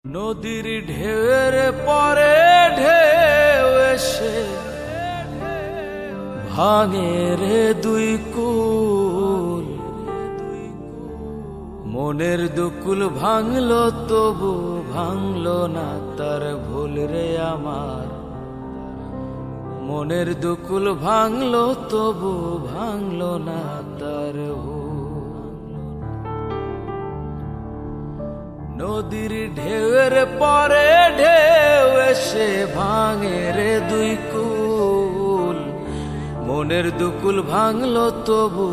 নদীর ঢেউয়ের পরে ঢেউ এসে ভাঙে রে দুই কুল, মনের দুকুল ভাঙলো তবু ভাঙলো না তার ভুল রে আমার। মনের দুকুল ভাঙলো তবু ভাঙলো না তার ভুল। নদীর ঢেউয়ের পরে ঢেউ এসে ভাঙে রে দুই কুল, মনের দুকুল ভাঙলো তবু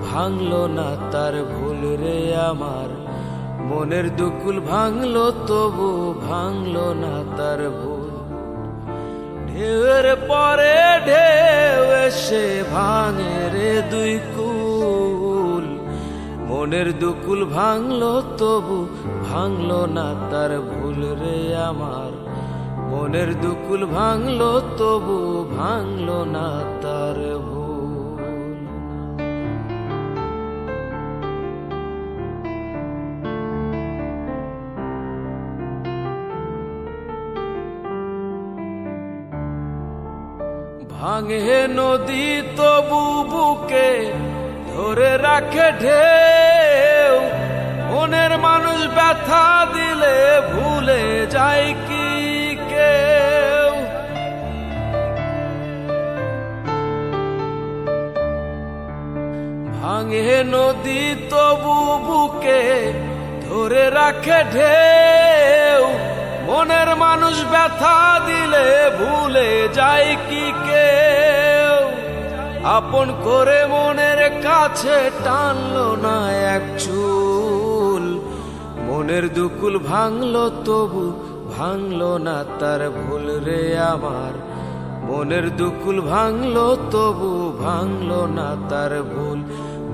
ভাঙলো না তার ভুল রে আমার। মনের দুকুল ভাঙলো তবু ভাঙলো না তার ভুল। ঢেউয়ের পরে ঢেউ এসে ভাঙে রে দুই কুল, মনের দুকুল ভাঙলো তবু ভাঙলো না তার ভুল রে আমার। মনের দুকুল ভাঙলো তবু ভাঙলো না তার ভুল। ভাঙে নদী তবু বুকে ধরে রাখে ঢেউ, মনের মানুষ ব্যথা দিলে ভুলে যায় কি কেউ। ভাঙে নদী তবু বুকে ধরে রাখে ঢেউ, মনের মানুষ ব্যথা দিলে ভুলে যায় কি কেউ। আপন করে মনের কাছে টানলো না এক চুল, মনের দুকুল ভাঙলো তবু ভাঙলো না তার ভুল রে আমার। মনের দুকুল ভাঙলো তবু ভাঙলো না তার ভুল।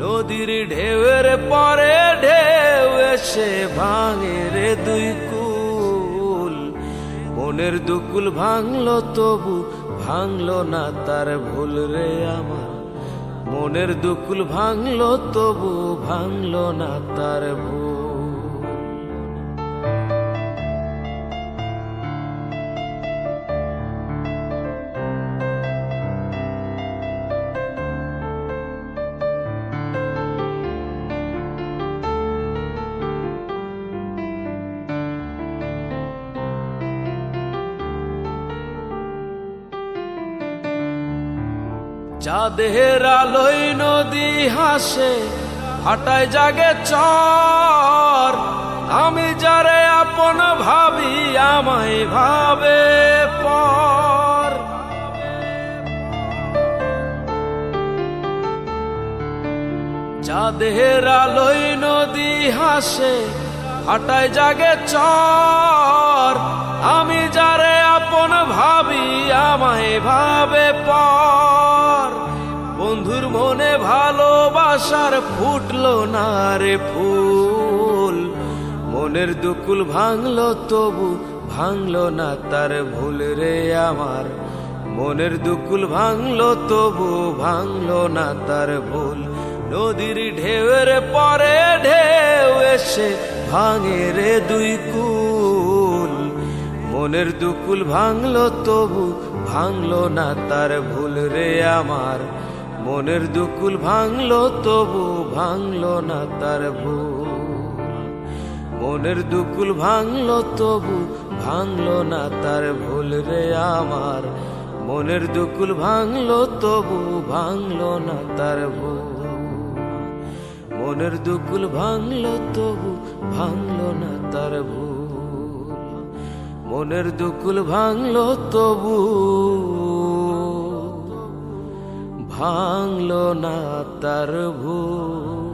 নদীর ঢেউয়ের পরে ঢেউ এসে ভাঙে রে দুই কুল, মনের দুকুল ভাঙলো তবু ভাঙলো না তার ভুল রে আমার। মনের দুকুল ভাঙলো তবু ভাঙলো না তার ভুল। চাঁদের আলোয় নদী হাসে হাঁটায় জাগে চর, আমি যারে আপন ভাবি আমায় ভাবে পর। চাঁদের আলোয় নদী হাসে হাঁটায় জাগে চর, আমি যারে আপন ভাবি আমায় ভাবে পর। বন্ধুর মনে ভালোবাসার ফুটলো না রে ফুল, মনের দুকুল ভাঙলো তবু ভাঙলো না তার ভুল রে আমার। মনের দুকুল ভাঙলো তবু ভাঙলো না তার ভুল। নদীর ঢেউয়ের পরে ঢেউ এসে ভাঙে রে দুই কুল, মনের দুকুল ভাঙলো তবু ভাঙলো না তার ভুল রে আমার। মনের দুকুল ভাঙলো তবু ভাঙলো না তার ভুল। মনের দুকুল ভাঙলো তবু ভাঙলো না তার ভুল রে আমার। মনের দুকুল ভাঙলো তবু ভাঙলো না তার ভুল। মনের দুকুল ভাঙলো তবু ভাঙলো না তার ভুল। মনের দুকুল ভাঙলো তবু ভাঙলো না তার ভুল।